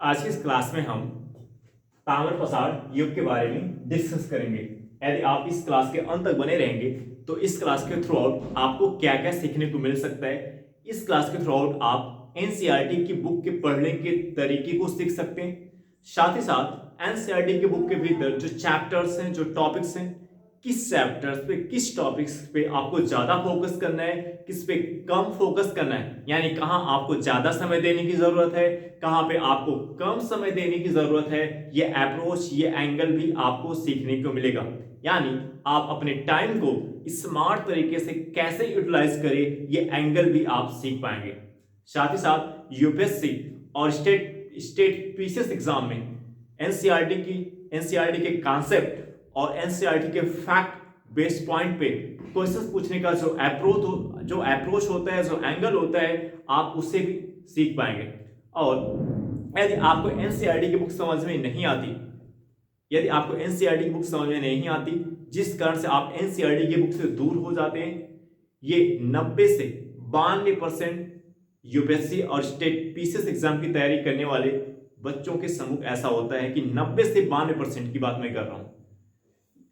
आज की इस क्लास में हम ताम्र प्रसार युग के बारे में डिस्कस करेंगे। यदि आप इस क्लास के अंत तक बने रहेंगे तो इस क्लास के थ्रू आउट आपको क्या क्या सीखने को मिल सकता है। इस क्लास के थ्रू आउट आप एनसीईआरटी की बुक के पढ़ने के तरीके को सीख सकते हैं। साथ ही साथ एनसीईआरटी की बुक के भीतर जो चैप्टर्स हैं, जो टॉपिक्स हैं, किस चैप्टर्स पे, किस टॉपिक्स पे आपको ज्यादा फोकस करना है, किस पे कम फोकस करना है, यानी कहां आपको ज्यादा समय देने की जरूरत है, कहां पे आपको कम समय देने की जरूरत है, ये अप्रोच, ये एंगल भी आपको सीखने को मिलेगा। यानी आप अपने टाइम को स्मार्ट तरीके से कैसे यूटिलाइज करें, ये एंगल भी आप सीख पाएंगे। साथ ही साथ यूपीएससी और स्टेट पीसीएस एग्जाम में एनसीईआरटी के कॉन्सेप्ट और एनसीईआरटी के फैक्ट बेस्ड पॉइंट पे क्वेश्चंस पूछने का जो अप्रोच होता है, जो एंगल होता है, आप उससे भी सीख पाएंगे। और यदि आपको एनसीईआरटी की बुक समझ में नहीं आती, जिस कारण से आप एनसीईआरटी की बुक से दूर हो जाते हैं, ये 90 से 92% यूपीएससी और स्टेट पीसीएस एग्जाम की तैयारी करने वाले बच्चों के समूह ऐसा होता है कि 90 से 92% की बात मैं कर रहा हूं।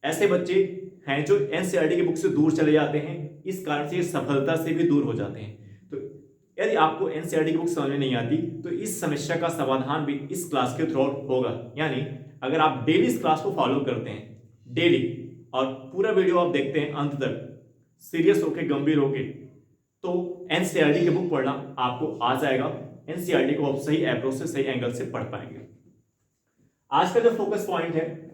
ऐसे बच्चे हैं जो एनसीईआरटी की बुक से दूर चले जाते हैं, इस कारण से ये सफलता से भी दूर हो जाते हैं। तो यदि आपको एनसीईआरटी की बुक समझ में नहीं आती तो इस समस्या का समाधान भी इस क्लास के थ्रू होगा। यानी अगर आप डेली इस क्लास को फॉलो करते हैं, डेली, और पूरा वीडियो आप देखते हैं अंत तक, सीरियस होके, गंभीर होके, तो एनसीईआरटी की बुक पढ़ना आपको आ जाएगा। एनसीईआरटी को आप सही अप्रोच से, सही एंगल से पढ़ पाएंगे। आज का जो फोकस पॉइंट है,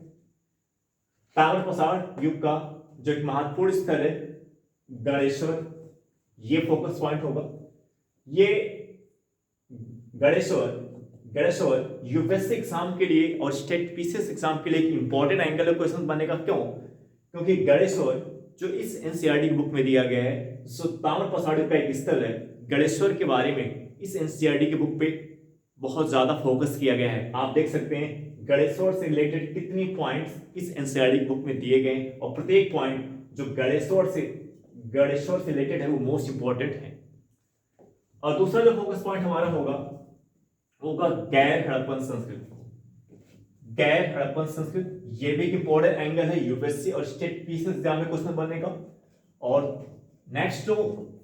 ताम्र प्रसार युग का जो एक महत्वपूर्ण स्थल है गणेश्वर, ये फोकस पॉइंट होगा। ये गणेश्वर यूपीएससी एग्जाम के लिए और स्टेट पीसीएस एग्जाम के लिए एक इंपॉर्टेंट एंगल क्वेश्चन बनने का। क्यों? क्योंकि गणेश्वर जो इस एनसीईआरटी की बुक में दिया गया है, जो ताम्र प्रसार युग का एक स्थल है, गणेश्वर के बारे में इस एनसीईआरटी की बुक पे बहुत ज्यादा फोकस किया गया है। आप देख सकते हैं गणेश्वर से रिलेटेड कितनी पॉइंट्स इस एनसीईआरटी बुक में दिए गए हैं, और प्रत्येक पॉइंट जो गणेश्वर से रिलेटेड है वो मोस्ट इंपॉर्टेंट है। और दूसरा जो फोकस पॉइंट हमारा होगा गैर हड़प्पन संस्कृत। ये भी एक इंपॉर्टेंट एंगल है यूपीएससी और स्टेट पीसीएस एग्जाम में क्वेश्चन बनने का। और नेक्स्ट जो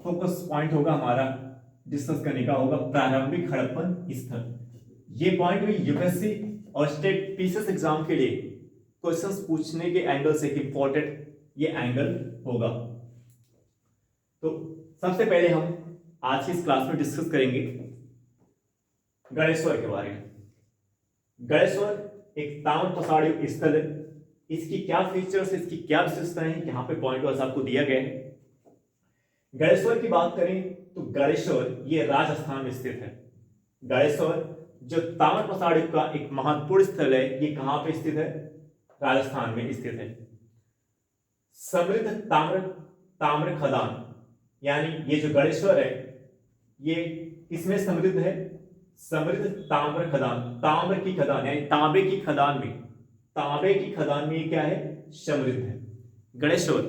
फोकस पॉइंट होगा हमारा डिस्कस करने का होगा प्रारंभिक हड़प्पन स्थल। ये पॉइंट भी यूपीएससी और स्टेट पीसीएस एग्जाम के लिए क्वेश्चंस पूछने के एंगल से इंपॉर्टेंट ये एंगल होगा। तो सबसे पहले हम आज की इस क्लास में डिस्कस करेंगे गणेश्वर के बारे में। गणेश्वर एक ताम्र प्रसार युग स्थल है। इसकी क्या फीचर्स, इसकी क्या विशेषताएं हैं, यहाँ पे पॉइंट वाइज आपको दिया गया है। गणेश्वर की बात करें तो गणेश्वर ये राजस्थान में स्थित है। गणेश्वर जो ताम्र प्रसार युग का एक महत्वपूर्ण स्थल है, ये कहां पे स्थित है? राजस्थान में स्थित है। समृद्ध ताम्र खदान, यानी ये जो गणेश्वर है ये किसमें समृद्ध है? समृद्ध ताम्र खदान, ताम्र की खदान यानी तांबे की खदान में ये क्या है? समृद्ध है गणेश्वर।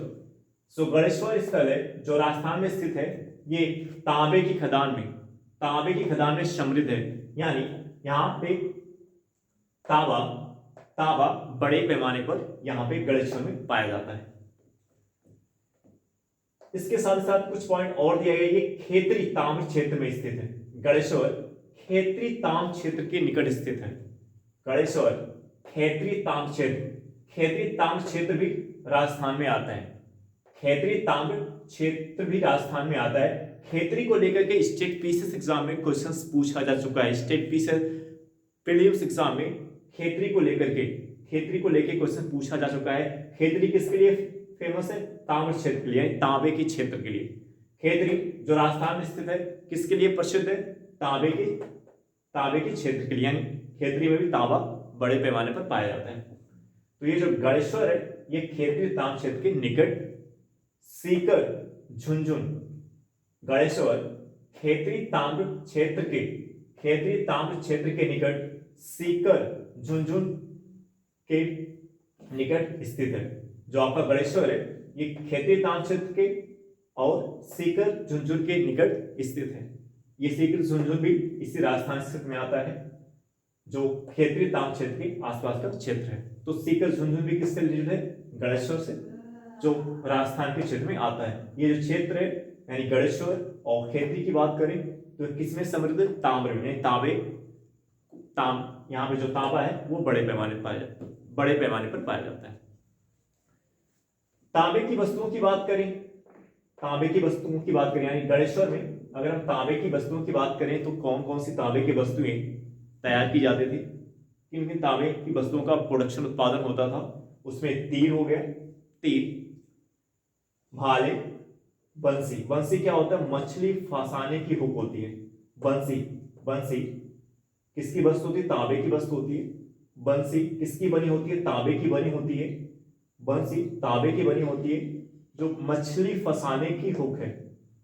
सो गणेश्वर स्थल है जो राजस्थान में स्थित है, ये तांबे की खदान में समृद्ध है। यानी यहां पे तांबा बड़े पैमाने पर यहां पे गणेश्वर में पाया जाता है। इसके साथ साथ कुछ पॉइंट और दिया गया, ये खेतरी ताम्र क्षेत्र में स्थित है। गणेश्वर खेतरी ताम्र क्षेत्र के निकट स्थित है। गणेश्वर खेतरी ताम्र क्षेत्र भी राजस्थान में आता है। खेतरी को लेकर के स्टेट पीसीएस एग्जाम में क्वेश्चंस पूछा जा चुका है। स्टेट पीसीएस प्रीलिम्स एग्जाम में खेतरी को लेकर क्वेश्चन पूछा जा चुका है। खेतरी किसके लिए फेमस है? ताम्र क्षेत्र के लिए, तांबे की क्षेत्र के लिए। खेतरी जो राजस्थान में स्थित है, किसके लिए प्रसिद्ध है? तांबे की क्षेत्र के लिए, यानी खेतरी में भी तांबा बड़े पैमाने पर पाया जाता है। तो ये जो गणेश्वर है ये खेतरी ताम्र क्षेत्र के निकट सीकर झुंझुन, गणेश्वर खेतरी ताम्र क्षेत्र के निकट सीकर झुंझुन के निकट स्थित है। जो आपका गणेश्वर है ये खेतरी ताम्र क्षेत्र के और सीकर झुंझुन के निकट स्थित है। ये सीकर झुंझुन भी इसी राजस्थान क्षेत्र में आता है। जो क्षेत्रीय ताम्र क्षेत्र के आसपास का क्षेत्र है। तो सीकर झुंझुनू भी किससे रिलेटेड है? गणेश्वर से, जो राजस्थान के क्षेत्र में आता है। ये जो क्षेत्र है यानी गणेश्वर और खेती की बात करें तो किसमें समृद्ध है? ताम्र में, तांबे, यहाँ पे जो तांबा है वो बड़े पैमाने पर पाया जाता है। तांबे की वस्तुओं की बात करें, यानी गणेश्वर में अगर हम तांबे की वस्तुओं की बात करें तो कौन कौन सी तांबे की वस्तुएं तैयार की जाती थी? किन तांबे की वस्तुओं का प्रोडक्शन उत्पादन होता था? उसमें तीर हो गया, तीर, भाले, बंसी क्या होता है? मछली फंसाने की हुक होती है। बंसी किसकी वस्तु होती है? तांबे की वस्तु होती है। बंसी किसकी बनी होती है? तांबे की बनी होती है। बंसी तांबे की बनी होती है। जो मछली फंसाने की हुक है,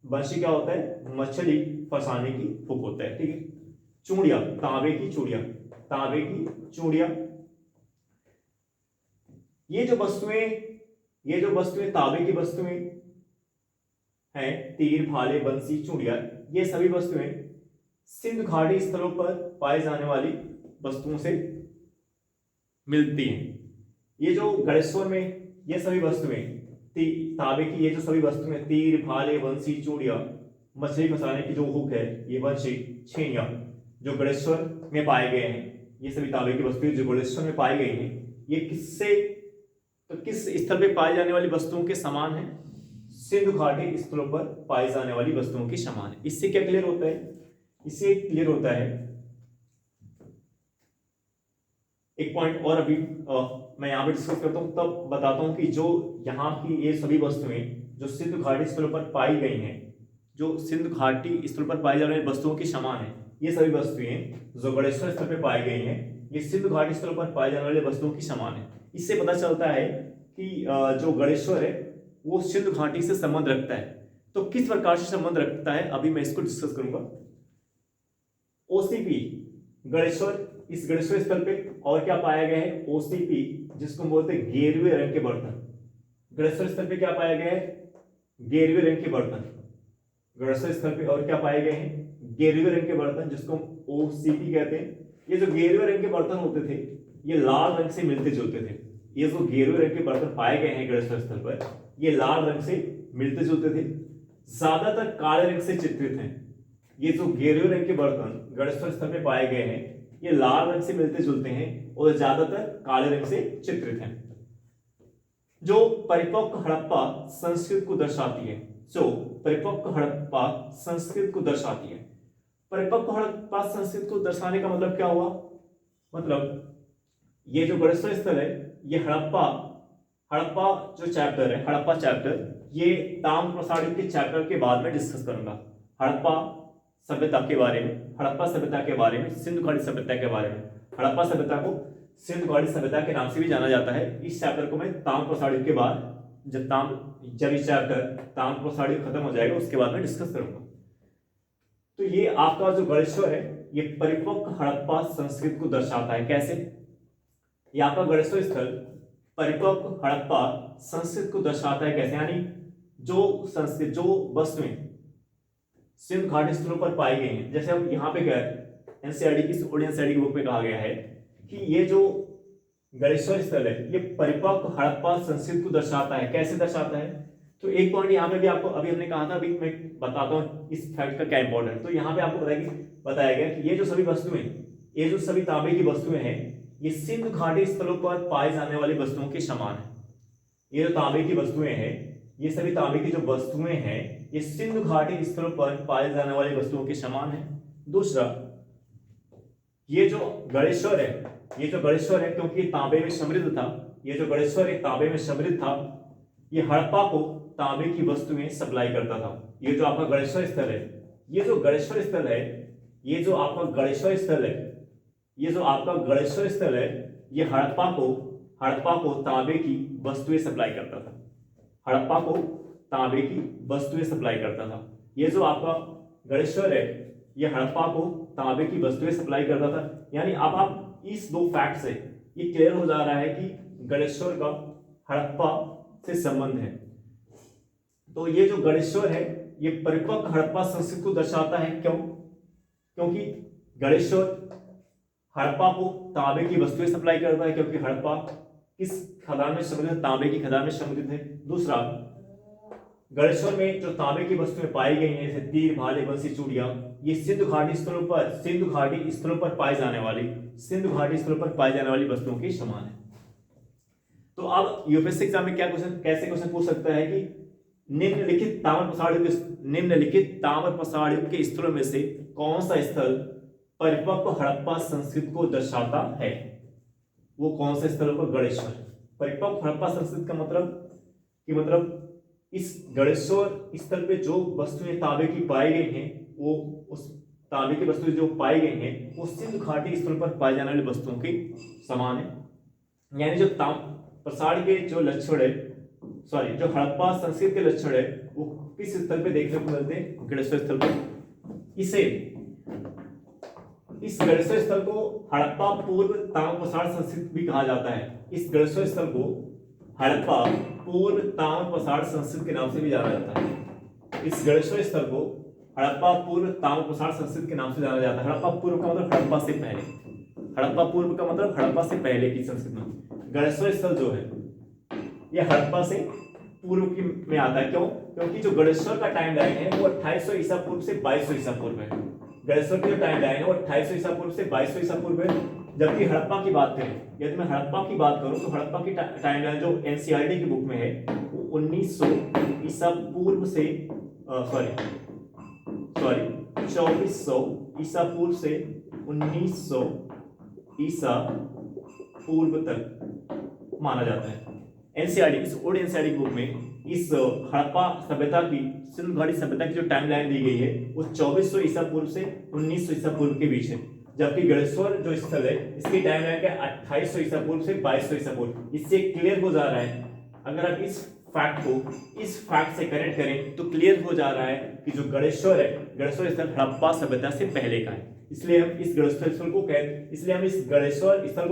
बंसी क्या होता है? मछली फंसाने की हुक होता है। ठीक है। चूड़िया, तांबे की चूड़िया, ये जो वस्तुएं तांबे की वस्तुएं हैं, तीर, भाले, बंसी, चूड़िया, ये सभी वस्तुएं सिंधु घाटी स्थलों पर पाए जाने वाली वस्तुओं से मिलती हैं। ये जो गणेश्वर में ये सभी वस्तुएं तांबे की, ये जो सभी वस्तुएं तीर, भाले, बंसी, चूड़िया, मछली फंसाने की जो हुक है, ये बंसी, छेनिया, जो गणेश्वर में पाए गए हैं, ये सभी तांबे की वस्तुएं जो गणेश्वर में पाई गई हैं, ये किस स्थल पे पाई जाने वाली वस्तुओं के समान है? सिंधु घाटी स्थलों पर पाई जाने वाली वस्तुओं के समान है। इससे क्या क्लियर होता है? इससे क्लियर होता है एक पॉइंट और अभी मैं यहां पे डिस्कस करता हूं, तब बताता हूं कि जो यहाँ की ये सभी वस्तुएं जो सिंधु घाटी स्थलों पर पाई गई हैं, जो सिंधु घाटी स्थल पर पाई जाने वाली वस्तुओं के समान है, ये सभी वस्तुएं जो गणेश्वर स्थल पर पाई गई हैं, ये सिंधु घाटी स्थलों पर पाई जाने वाली वस्तुओं की समान है। इससे पता चलता है कि जो गणेश्वर है वो सिंधु घाटी से संबंध रखता है। तो किस प्रकार से संबंध रखता है अभी मैं इसको डिस्कस करूंगा। ओसीपी गणेश्वर, इस गणेश्वर स्थल पे और क्या पाया गया है? ओसीपी, जिसको बोलते हैं गेरुए रंग के बर्तन। गणेश्वर स्थल पे क्या पाया गया है? गेरुए रंग के बर्तन। गणेश्वर स्थल पे और क्या पाए गए हैं? गेरुए रंग के बर्तन, जिसको ओसीपी कहते हैं। ये जो गेरुए रंग के बर्तन होते थे, ये लाल रंग से मिलते जुलते थे। ये जो गेरुए रंग के बर्तन पाए गए हैं गणेश्वर स्थल पर, ये लाल रंग से मिलते जुलते थे, ज्यादातर काले रंग से चित्रित हैं। ये जो गेरुए रंग के बर्तन गणेश्वर स्थल पे पाए गए हैं, ये लाल रंग से मिलते जुलते हैं और ज्यादातर काले रंग से चित्रित हैं। जो परिपक्व हड़प्पा संस्कृति को दर्शाती है, परिपक्व हड़प्पा संस्कृति को दर्शाती है। परिपक्व हड़प्पा संस्कृति को दर्शाने का मतलब क्या हुआ? मतलब ये जो गणेश्वर स्थल है, ये हड़प्पा जो चैप्टर है, हड़प्पा चैप्टर, ये ताम्र प्रसारित के चैप्टर के बाद में डिस्कस करूंगा। हड़प्पा सभ्यता के बारे में, सिंधु घाटी सभ्यता के बारे में। हड़प्पा सभ्यता को सिंधु घाटी सभ्यता के नाम से भी जाना जाता है। इस चैप्टर को मैं ताम्र प्रसारित के बाद, जब इस चैप्टर ताम्र प्रसारित खत्म हो जाएगा उसके बाद में डिस्कस करूंगा। तो ये आपका जो गणेश्वर है, ये परिपक्व हड़प्पा संस्कृति को दर्शाता है। कैसे? ये आपका गणेश्वर स्थल परिपक्व हड़प्पा संस्कृति को दर्शाता है। कैसे? यानी जो वस्तुएं सिंधु घाटी स्थलों पर पाई गई हैं, जैसे हम यहाँ पे गए एनसीईआरटी की बुक में कहा गया है कि ये जो गणेश्वर स्थल है, ये परिपक्व हड़प्पा संस्कृति को दर्शाता है। कैसे दर्शाता है? तो एक पॉइंट यहाँ पे भी आपको अभी हमने कहा था, अभी मैं बताता हूँ इस फैक्ट का क्या इंपॉर्टेंट। तो यहाँ पे आपको बताया गया कि ये जो सभी तांबे की वस्तुएं हैं, ये सिंधु घाटी स्थलों पर पाए जाने वाली वस्तुओं के समान है। ये जो तांबे की वस्तुएं हैं, ये सभी तांबे की जो वस्तुएं हैं, ये सिंधु घाटी स्थलों पर पाए जाने वाली वस्तुओं के समान है। दूसरा, ये जो गणेश्वर है क्योंकि तांबे में समृद्ध था, ये जो गणेश्वर है तांबे में समृद्ध था, ये हड़प्पा को तांबे की वस्तुएं सप्लाई करता था। ये जो आपका गणेश्वर स्थल है, ये जो आपका गणेश्वर स्थल है, ये हड़प्पा को तांबे की वस्तुएं सप्लाई करता था। ये जो आपका गणेश्वर है, ये हड़प्पा को तांबे की वस्तुएं सप्लाई करता था। यानी अब आप इस दो फैक्ट से ये क्लियर हो जा रहा है कि गणेश्वर का हड़प्पा से संबंध है। तो ये जो गणेश्वर है, ये परिपक्व हड़प्पा संस्कृति को दर्शाता है। क्योंकि गणेश्वर हड़प्पा को तांबे की वस्तुएं सप्लाई करता है, क्योंकि हड़प्पा किस खदान में सम्मिलित है, तांबे की खदान में सम्मिलित है। दूसरा, गणेश्वर में जो तांबे की वस्तुएं पाई गई हैं जैसे तीर, भाले, बंसी, चूड़ियां, ये सिंधु घाटी स्थलों पर पाई जाने वाली वस्तुओं के समान है। तो अब यूपीएससी एग्जाम में कैसे क्वेश्चन पूछ सकता है कि निम्नलिखित ताम्र प्रसार युग के स्थलों में से कौन सा स्थल परिपक्व हड़प्पा संस्कृति को दर्शाता है? वो कौन सा स्थल पर? गणेश्वर। परिपक्व हड़प्पा संस्कृति का मतलब इस गणेश्वर स्थल पे जो वस्तुएं तांबे की पाई गई हैं, वो उस तांबे की वस्तुएं जो पाई गई हैं वो सिंधु घाटी स्थल पर पाई जाने वाली वस्तुओं के समान है। यानी जो प्रसार के जो लक्षण है, जो हड़प्पा संस्कृति के लक्षण है, वो किस स्थल पे देखने को मिलते हैं? गणेश्वर स्थल पर। इस गणेश्वर स्थल को हड़प्पा पूर्व ताम्र प्रसार संस्कृति भी कहा जाता है। इस गणेश्वर स्थल को हड़प्पा पूर्व ताम्र प्रसार संस्कृति के नाम से भी जाना जाता है। इस गणेश्वर स्थल को हड़प्पा पूर्व ताम्र प्रसार संस्कृति के नाम से जाना जाता है। हड़प्पा पूर्व का मतलब हड़प्पा से पहले, हड़प्पा पूर्व का मतलब हड़प्पा से पहले की संस्कृति। गणेश्वर स्थल जो है यह हड़प्पा से पूर्व की में आता है। क्यों? क्योंकि जो गणेश्वर का टाइम लाइन है वो 2800 ईसा पूर्व से 2200 ईसा पूर्व है। गणेश्वर की जो टाइम लाइन है वो 2800 ईसा पूर्व से 2200 ईसा पूर्व है। जबकि हड़प्पा की बात करें, यदि मैं हड़प्पा की बात करूं तो हड़प्पा की टाइम लाइन जो एनसीईआरटी की बुक में है वो 1900 ईसा पूर्व से 2400 ईसा पूर्व से 1900 ईसा पूर्व तक माना जाता है। एनसीईआरटी, इस ओल्ड एनसीईआरटी बुक में इस हड़प्पा सभ्यता की, सिंधु घाटी सभ्यता की जो टाइम लाइन दी गई है वो 2400 ईसा पूर्व से 1900 ईसा पूर्व के बीच है। जबकि गणेश्वर जो स्थल है इसकी टाइम लाइन क्या है? 2800 ईसा पूर्व से 2200 ईसा पूर्व। इससे क्लियर हो जा रहा है, अगर आप इस फैक्ट से कनेक्ट करें तो क्लियर हो जा रहा है कि जो गणेश्वर है, गणेश्वर स्थल हड़प्पा सभ्यता से पहले का है। इसलिए हम इस गणेश्वर स्थल को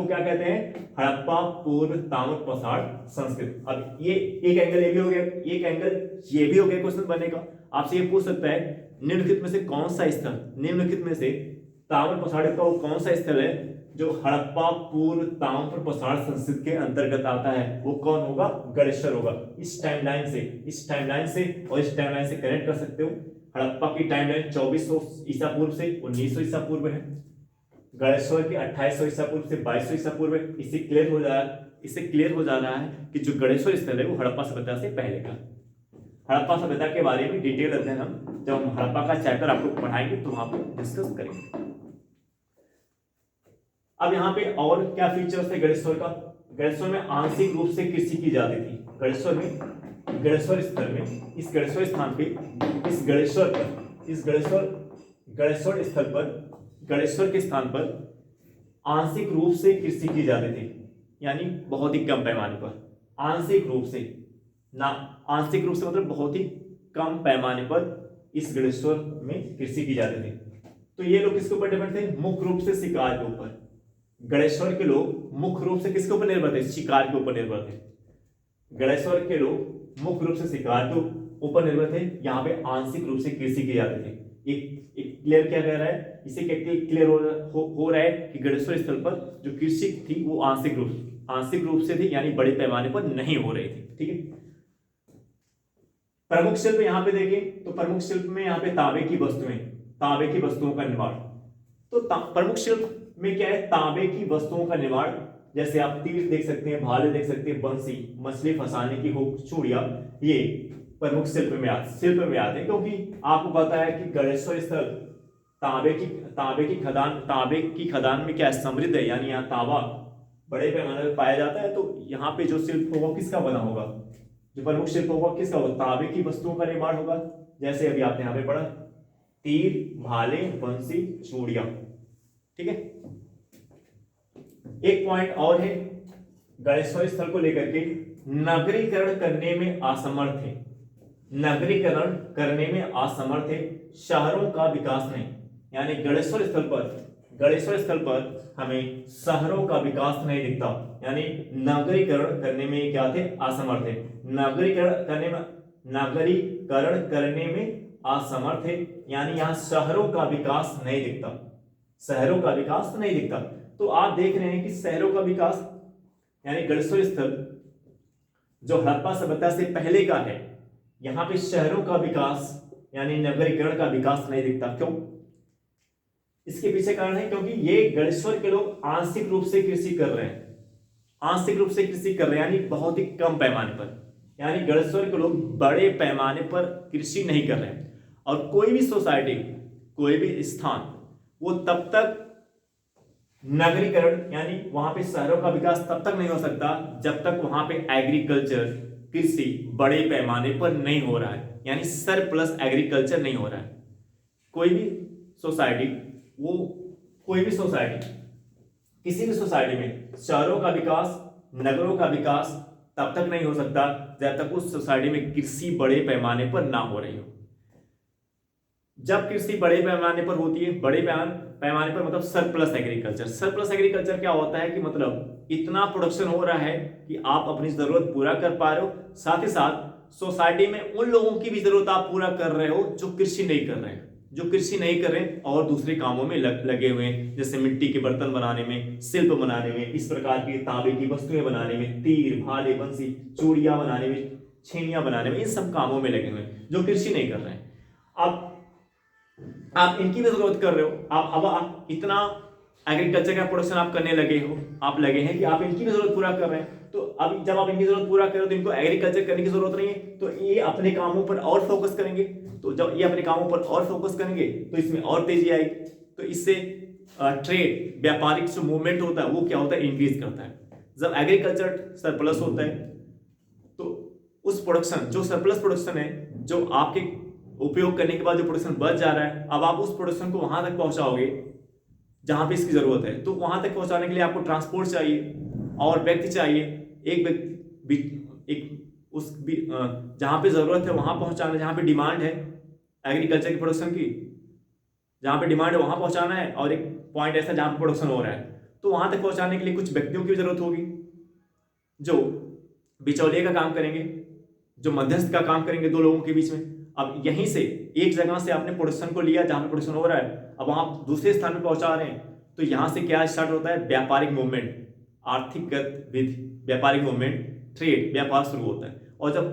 क्या कहते हैं? हड़प्पा पूर्व ताम्र प्रसार संस्कृति। अब ये एक एंगल ये भी हो गया, एक एंगल ये भी हो गया क्वेश्चन बनने का। आपसे ये पूछ सकता है निम्नलिखित में से कौन सा स्थल, निम्नलिखित में से ताम्र प्रसार का वो कौन सा स्थल है जो हड़प्पा पूर्व ताम्र प्रसार संस्कृति के अंतर्गत आता है? वो कौन होगा? गणेश्वर होगा। इस टाइमलाइन से और इस टाइमलाइन से कनेक्ट कर सकते हो। हड़प्पा की टाइमलाइन 2400 ईसा पूर्व से 1900 ईसा पूर्व है, गणेश्वर की 2800 ईसा पूर्व से 2200 ईसा पूर्व है। इससे क्लियर हो जा रहा है कि जो गणेश्वर स्थल है वो हड़प्पा सभ्यता से पहले का। हड़प्पा सभ्यता के बारे में डिटेल अध्ययन हम जब हम हड़प्पा का चैप्टर आपको पढ़ाएंगे तो वहां पर डिस्कस करेंगे। अब यहाँ पे और क्या फीचर्स है गणेश्वर का? गणेश्वर में आंशिक रूप से कृषि की जाती थी। गणेश्वर के स्थान पर आंशिक रूप से कृषि की जाती थी, यानी बहुत ही कम पैमाने पर। आंशिक रूप से मतलब बहुत ही कम पैमाने पर इस गणेश्वर में कृषि की जाती थी। तो ये लोग किसके ऊपर डिपेंड थे? मुख्य रूप से शिकार के ऊपर। गणेश्वर के लोग मुख्य रूप से किसके ऊपर निर्भर थे? शिकार के ऊपर निर्भर थे। गणेश्वर के लोग मुख्य रूप से शिकार के ऊपर निर्भर थे। यहाँ पे आंशिक रूप से कृषि की जाती थी। एक क्लियर क्या कह रहा है? इसे क्लियर हो रहा है कि गणेश्वर स्थल पर जो कृषि थी वो आंशिक रूप से थी, यानी बड़े पैमाने पर नहीं हो रही थी। ठीक है। प्रमुख शिल्प यहाँ पे देखें तो प्रमुख शिल्प में यहाँ पे तांबे की वस्तुओं का निर्माण। तो प्रमुख शिल्प में क्या है? तांबे की वस्तुओं का निर्माण। जैसे आप तीर देख सकते हैं, भाले देख सकते हैं, बंसी, मछली फंसाने की हुक, चूड़ियां, ये प्रमुख शिल्प में आते हैं। क्योंकि आपको पता है कि गणेश्वर स्थल तांबे की खदान में क्या समृद्ध है, यानी यहाँ तांबा बड़े पैमाने पर पाया जाता है। तो यहाँ पे जो शिल्प होगा किसका बना होगा? जो प्रमुख शिल्प होगा किसका होगा? तांबे की वस्तुओं का निर्माण होगा। जैसे अभी आपने यहाँ पे पढ़ा, तीर, भाले, बंसी, चूड़ियां। ठीक है। एक पॉइंट और है गणेश्वर स्थल को लेकर के, नगरीकरण करने में असमर्थ है, शहरों का विकास नहीं। यानी गणेश्वर स्थल पर हमें शहरों का विकास नहीं दिखता, यानी नगरीकरण करने में क्या थे? असमर्थ है। नगरीकरण करने में असमर्थ है, यानी यहाँ शहरों का विकास नहीं दिखता। तो आप देख रहे हैं कि शहरों का विकास यानी गणेश्वर स्थल जो हड़प्पा सभ्यता से पहले का है, यहां पे शहरों का विकास यानी नगरीकरण का विकास नहीं दिखता। क्यों? इसके पीछे कारण है क्योंकि ये गणेश्वर के लोग आंशिक रूप से कृषि कर रहे हैं, आंशिक रूप से कृषि कर रहे हैं यानी बहुत ही कम पैमाने पर, यानी गणेश्वर के लोग बड़े पैमाने पर कृषि नहीं कर रहे हैं। और कोई भी सोसाइटी, कोई भी स्थान वो तब तक नगरीकरण यानी वहां पे शहरों का विकास तब तक नहीं हो सकता जब तक वहां पे एग्रीकल्चर, कृषि बड़े पैमाने पर नहीं हो रहा है, यानी सरप्लस एग्रीकल्चर नहीं हो रहा है। कोई भी सोसाइटी किसी भी सोसाइटी में शहरों का विकास, नगरों का विकास तब तक नहीं हो सकता जब तक उस सोसाइटी में कृषि बड़े पैमाने पर ना हो रही हो। जब कृषि बड़े पैमाने पर होती है, बड़े पैमाने पर मतलब सरप्लस एग्रीकल्चर। सरप्लस एग्रीकल्चर क्या होता है कि मतलब इतना प्रोडक्शन हो रहा है कि आप अपनी जरूरत पूरा कर पा रहे हो, साथ ही साथ सोसाइटी में उन लोगों की भी जरूरत आप पूरा कर रहे हो जो कृषि नहीं कर रहे हैं, और दूसरे कामों में लगे हुए हैं, जैसे मिट्टी के बर्तन बनाने में, शिल्प बनाने में, इस प्रकार की तांबे की वस्तुएं बनाने में, तीर, भाले, बंसी, चूड़ियां बनाने में, छेनियां बनाने में, इन सब कामों में लगे हुए हैं जो कृषि नहीं कर रहे हैं। आप इनकी भी जरूरत कर रहे हो, आप इतना एग्रीकल्चर का प्रोडक्शन आप करने लगे हैं कि आप इनकी भी जरूरत पूरा कर रहे हैं। तो अब जब आप इनकी जरूरत पूरा करो तो इनको एग्रीकल्चर करने की जरूरत नहीं है, तो ये अपने कामों पर और फोकस करेंगे। तो जब ये अपने कामों पर और फोकस करेंगे तो इसमें और तेजी आएगी। तो इससे ट्रेड, व्यापारिक जो मूवमेंट होता है वो क्या होता है, इंक्रीज करता है। जब एग्रीकल्चर सरप्लस होता है तो उस प्रोडक्शन, जो सरप्लस प्रोडक्शन है, जो आपके उपयोग करने के बाद जो प्रोडक्शन बच जा रहा है, अब आप उस प्रोडक्शन को वहां तक पहुंचाओगे जहां पे इसकी जरूरत है। तो वहां तक पहुंचाने के लिए आपको ट्रांसपोर्ट चाहिए और व्यक्ति चाहिए, जहां पे जरूरत है वहां पहुंचाना, जहां पे डिमांड है एग्रीकल्चर की प्रोडक्शन की, जहां पे डिमांड है वहां पहुंचाना है, और एक पॉइंट ऐसा जहां पे प्रोडक्शन हो रहा है, तो वहां तक पहुंचाने के लिए कुछ व्यक्तियों की जरूरत होगी जो बिचौलिए का काम करेंगे, जो मध्यस्थ का काम करेंगे दो लोगों के बीच में। अब यहीं से एक जगह से आपने प्रोडक्शन को लिया जहां पे प्रोडक्शन हो रहा है, अब आप दूसरे स्थान पे पहुंचा रहे हैं, तो यहां से क्या स्टार्ट होता है, व्यापारिक मूवमेंट, आर्थिक गतिविधि, व्यापारिक मूवमेंट, ट्रेड, व्यापार शुरू होता है। और जब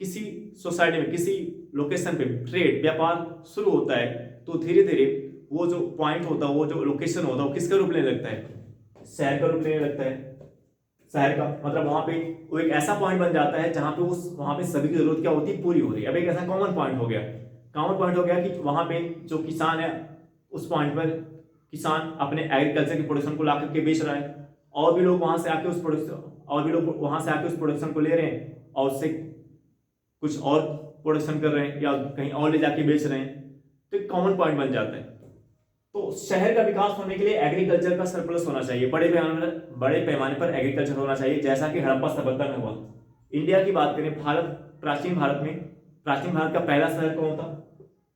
किसी सोसाइटी में, किसी लोकेशन पे ट्रेड, व्यापार शुरू होता है, तो धीरे धीरे वो जो पॉइंट होता है, वो जो लोकेशन होता है, वो किसका रूप लेने लगता है, शहर का रूप लेने लगता है। शहर का मतलब वहां पे वो एक ऐसा पॉइंट बन जाता है जहां पे वहां पे सभी की जरूरत क्या होती है, पूरी हो रही है। अब एक ऐसा कॉमन पॉइंट हो गया कि वहां पे जो किसान है, उस पॉइंट पर किसान अपने एग्रीकल्चर के प्रोडक्शन को ला करके बेच रहा है, और भी लोग वहां से आके उस प्रोडक्शन को ले रहे हैं और उससे कुछ और प्रोडक्शन कर रहे हैं या कहीं और ले जाके बेच रहे हैं, तो एक कॉमन पॉइंट बन जाता है। तो शहर का विकास होने के लिए एग्रीकल्चर का सरप्लस होना चाहिए, बड़े पैमाने पर एग्रीकल्चर होना चाहिए, जैसा कि हड़प्पा सभ्यता में हुआ। इंडिया की बात करें, प्राचीन भारत का पहला शहर कौन था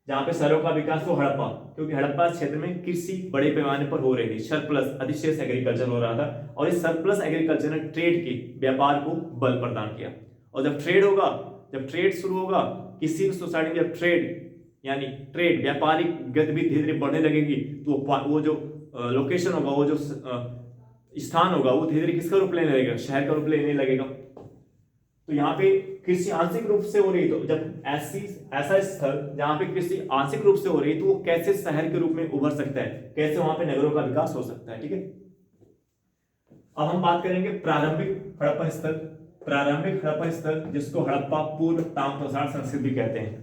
जहां पे शहरों का विकास हो, हड़प्पा, क्योंकि हड़प्पा क्षेत्र में कृषि बड़े पैमाने पर हो रही थी, सरप्लस, अधिशेष एग्रीकल्चर हो रहा था, और इस सरप्लस एग्रीकल्चर ने ट्रेड के, व्यापार को बल प्रदान किया। और जब ट्रेड शुरू होगा, किसी भी सोसाइटी में जब ट्रेड व्यापारिक गतिविधि धीरे धीरे बढ़ने लगेगी, तो वो जो लोकेशन होगा, वो जो स्थान होगा, वो धीरे धीरे किसका रूप लेने लगेगा, शहर का रूप लेने लगेगा। तो यहाँ पे कृषि आंशिक रूप से हो रही, तो जब ऐसा स्थल जहां पे कृषि आंशिक रूप से हो रही, तो वो कैसे शहर के रूप में उभर सकता है, कैसे वहां पे नगरों का विकास हो सकता है। ठीक है, अब हम बात करेंगे प्रारंभिक हड़प्पन स्थल, जिसको हड़प्पा पूर्व ताम्रप्रसार संस्कृति कहते हैं।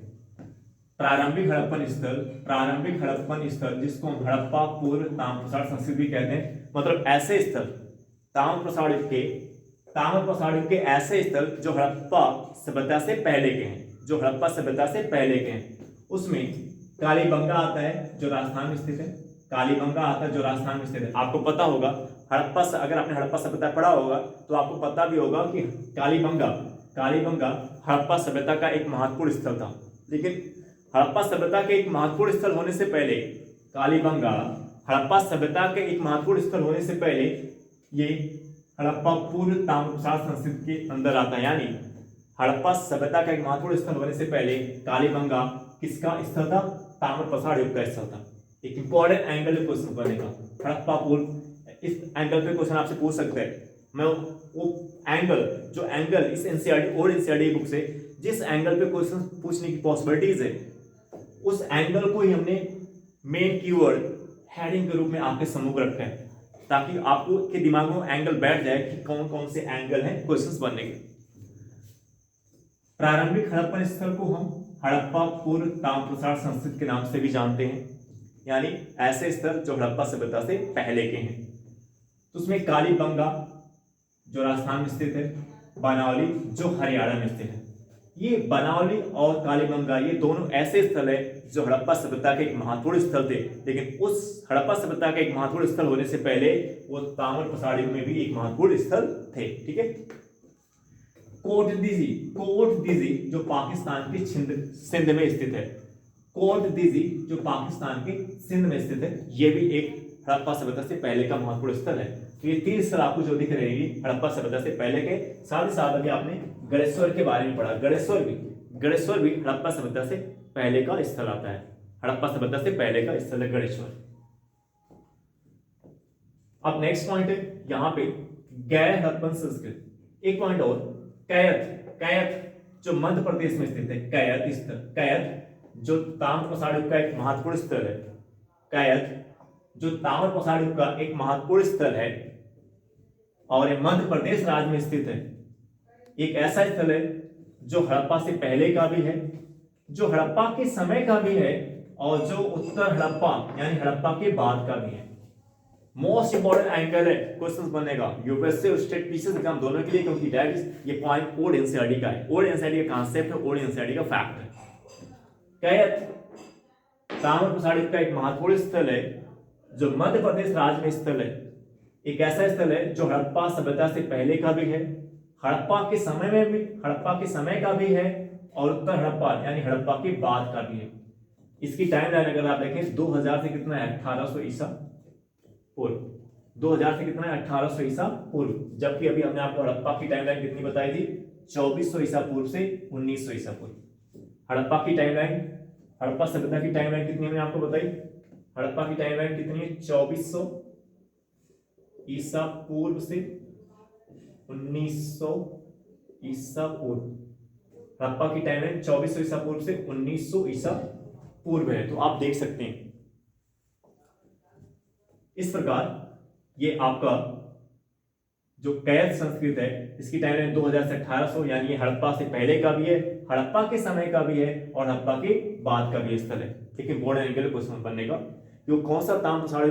प्रारंभिक हड़प्पन स्थल जिसको हड़प्पा पूर्व ताम्रप्रसार संस्कृति कहते हैं, मतलब ऐसे स्थल, ताम्रप्रसार युग के ऐसे स्थल जो हड़प्पा सभ्यता से पहले के हैं, उसमें कालीबंगा आता है जो राजस्थान में स्थित है। आपको पता होगा अगर आपने हड़प्पा सभ्यता पढ़ा होगा तो आपको पता भी होगा कि कालीबंगा हड़प्पा सभ्यता का एक महत्वपूर्ण स्थल था। लेकिन हड़प्पा सभ्यता के एक महत्वपूर्ण स्थल होने से पहले, ये हड़प्पा पूर्व ताम्रप्रसार संस्कृति के अंदर आता है। यानी हड़प्पा सभ्यता का एक महत्वपूर्ण स्थल होने से पहले कालीबंगा किसका स्थल था, ताम्रप्रसार युग का स्थल था। एक इंपॉर्टेंट एंगल है क्वेश्चन करने का, हड़प्पा पूर्व इस एंगल पे क्वेश्चन आपसे पूछ सकते हैं। मैं वो एंगल, जो एंगल इस एनसीईआरटी और एनसीईआरटी बुक से जिस एंगल पे क्वेश्चन पूछने की पॉसिबिलिटीज है, उस एंगल को ही हमने मेन कीवर्ड हेडिंग के रूप में आपके सम्मुख रखा है, ताकि आपको के दिमाग में एंगल बैठ जाए कि कौन कौन से एंगल हैं क्वेश्चंस बनने के। प्रारंभिक हड़प्पन स्थल को हम हड़प्पा पूर्व ताम्रप्रसार संस्कृति के नाम से भी जानते हैं, यानी ऐसे स्थल जो हड़प्पा सभ्यता से पहले के हैं। तो उसमें कालीबंगा जो राजस्थान में स्थित है, बनावली जो हरियाणा में स्थित है। ये बनावली और कालीबंगा ये दोनों ऐसे स्थल है जो हड़प्पा सभ्यता के एक महत्वपूर्ण स्थल थे, लेकिन उस हड़प्पा सभ्यता के एक महत्वपूर्ण स्थल होने से पहले वो ताम्रप्रसार युग में भी एक महत्वपूर्ण स्थल थे। ठीक है। कोटदीजी जो पाकिस्तान के सिंध में स्थित है, कोटदीजी जो पाकिस्तान के सिंध में स्थित है, ये भी एक हड़प्पा सभ्यता से पहले का महत्वपूर्ण स्थल है। तो ये 3 स्थल आपको जो दिख रहे हैं हड़प्पा सभ्यता से पहले के। साथ ही साथ अभी आपने गणेश्वर के बारे में पढ़ा, गणेश्वर भी हड़प्पा सभ्यता से पहले का स्थल आता है। हड़प्पा सभ्यता से पहले का स्थल है गणेश्वर। अब नेक्स्ट पॉइंट है यहाँ पे गैर हड़प्पन संस्कृति। एक पॉइंट और, कैयत जो मध्य प्रदेश में स्थित है, कैयत जो ताम्रप्रसार युग का एक महत्वपूर्ण स्थल है, कैयत जो ताम्रप्रसार युग का एक महत्वपूर्ण स्थल है और ये मध्य प्रदेश राज्य में स्थित है। एक ऐसा स्थल है जो हड़प्पा से पहले का भी है, जो हड़प्पा के समय का भी है, और जो उत्तर हड़प्पा यानी हड़प्पा के बाद का भी है। मोस्ट इंपोर्टेंट एंगल है क्वेश्चन बनेगा यूपीएससी और स्टेट पीसीएस एग्जाम दोनों के लिए, क्योंकि दैट ये पॉइंट ओल्ड एनसीईआरटी का है, ओल्ड एनसीईआरटी का कांसेप्ट है, ओल्ड एनसीईआरटी का फैक्ट है। कैयत ताम्रप्रसार युग का एक महत्वपूर्ण स्थल है जो मध्य प्रदेश राज्य में स्थल है। एक ऐसा स्थल है जो हड़प्पा सभ्यता से पहले का भी है, हड़प्पा के समय का भी है, और उत्तर हड़प्पा यानी हड़प्पा के बाद का भी है। इसकी टाइमलाइन अगर आप देखें 2000 से कितना है, 1800 ईसा पूर्व, 2000 से कितना है, 1800 ईसा पूर्व। जबकि अभी हमने आपको हड़प्पा की टाइमलाइन कितनी बताई थी, 2400 ईसा पूर्व से 1900 ईसा पूर्व। हड़प्पा की टाइमलाइन, हड़प्पा सभ्यता की टाइमलाइन कितनी हमने आपको बताई, हड़प्पा की टाइमलाइन कितनी है, 2400 ईसा पूर्व से 1900 ईसा पूर्व। हड़प्पा की टाइमलाइन 2400 ईसा पूर्व से 1900 ईसा पूर्व है। तो आप देख सकते हैं इस प्रकार ये आपका जो कैयत संस्कृत है इसकी टाइमलाइन 2000 से 1800, यानी ये हड़प्पा से पहले का भी है, हड़प्पा के समय का भी है, और हड़प्पा के बाद का भी स्थल है। लेकिन बोर्ड एंगल क्वेश्चन बनने का वो कौन सा ताम्रप्रसार,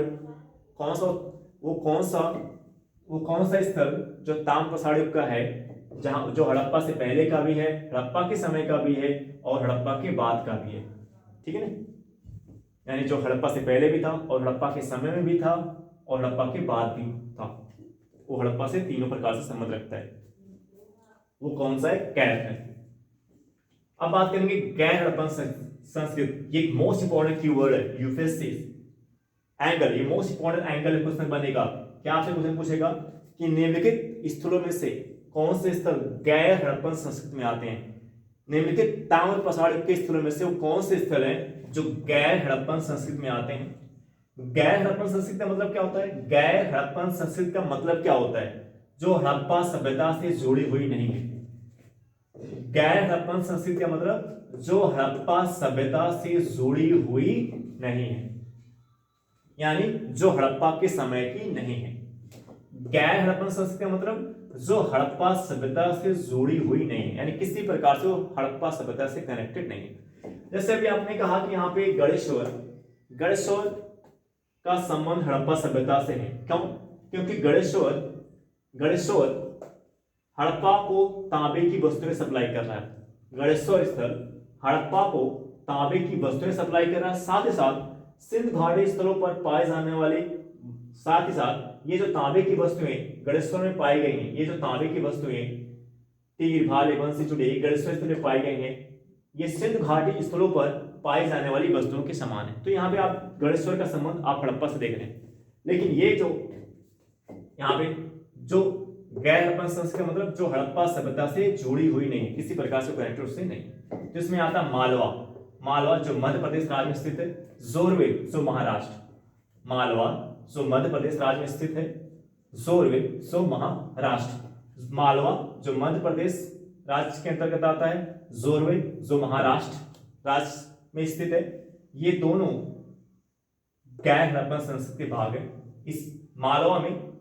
वो कौन सा स्थल जो ताम्रप्रसार युग का है, जहां जो हड़प्पा से पहले का भी है, हड़प्पा के समय का भी है, और हड़प्पा के बाद का भी है। ठीक है ना, यानी जो हड़प्पा से पहले भी था और हड़प्पा के समय में भी था और हड़प्पा के बाद भी था, वो हड़प्पा से तीनों प्रकार से संबंध रखता है। वो कौन सा है, कैयत है। अब बात करेंगे गैर हड़प्पन संस्कृत। ये मोस्ट इंपोर्टेंट कीवर्ड है यूपीएससी एंगल, ये मोस्ट इंपोर्टेंट एंगल क्वेश्चन बनेगा। क्या आपसे क्वेश्चन पूछेगा कि निम्नलिखित स्थलों में से कौन से स्थल गैर हड़प्पन संस्कृति में आते हैं। निम्नलिखित ताम्रप्रसार युग के स्थलों में से वो कौन से स्थल हैं जो गैर हड़प्पन संस्कृति में आते हैं। गैर हड़प्पन संस्कृति का मतलब क्या होता है, गैर हड़प्पन संस्कृति का मतलब क्या होता है, जो हड़प्पा सभ्यता से जुड़ी हुई नहीं है। गैर हड़प्पन संस्कृति का मतलब जो हड़प्पा सभ्यता से जुड़ी हुई नहीं है, यानी जो हड़प्पा के समय की नहीं है। गैर हड़प्पन संस्कृति का मतलब जो हड़प्पा सभ्यता से जुड़ी हुई नहीं है, यानी किसी प्रकार से वो हड़प्पा सभ्यता से कनेक्टेड नहीं है। जैसे अभी आपने कहा कि यहाँ पे गणेश्वर का संबंध हड़प्पा सभ्यता से है। क्यों? क्योंकि गणेश्वर हड़प्पा को तांबे की वस्तुएं सप्लाई कर रहा है। गणेश्वर स्थल हड़प्पा को तांबे की वस्तुएं सप्लाई कर रहा है। साथ ही साथ सिंध घाटी स्थलों पर पाए जाने वाले, साथ ही साथ ये जो तांबे की वस्तुएं गणेश्वर में पाई गई हैं, ये जो तांबे की वस्तुएं तीर भाले बंसी जुड़े गणेश्वर स्थल में पाई गई हैं, ये सिंध घाटी स्थलों पर पाई जाने वाली वस्तुओं के समान है। तो यहाँ पे आप गणेश्वर का संबंध आप हड़प्पा से देख रहे हैं। लेकिन ये जो यहाँ पे जो गैर हड़प्पन संस्कृति का मतलब जो हड़प्पा सभ्यता से जुड़ी हुई नहीं है, किसी प्रकार से कनेक्टेड उससे नहीं। तो इसमें आता मालवा जो मध्य प्रदेश राज्य में स्थित है, जोरवे जो महाराष्ट्र, मालवा जो मध्य प्रदेश राज्य में स्थित है, जोरवे जो महाराष्ट्र, मालवा जो मध्य प्रदेश राज्य के अंतर्गत आता है, जोरवे जो महाराष्ट्र राज्य में स्थित है। ये दोनों गैर हड़प्पन संस्कृति के भाग है। इस मालवा में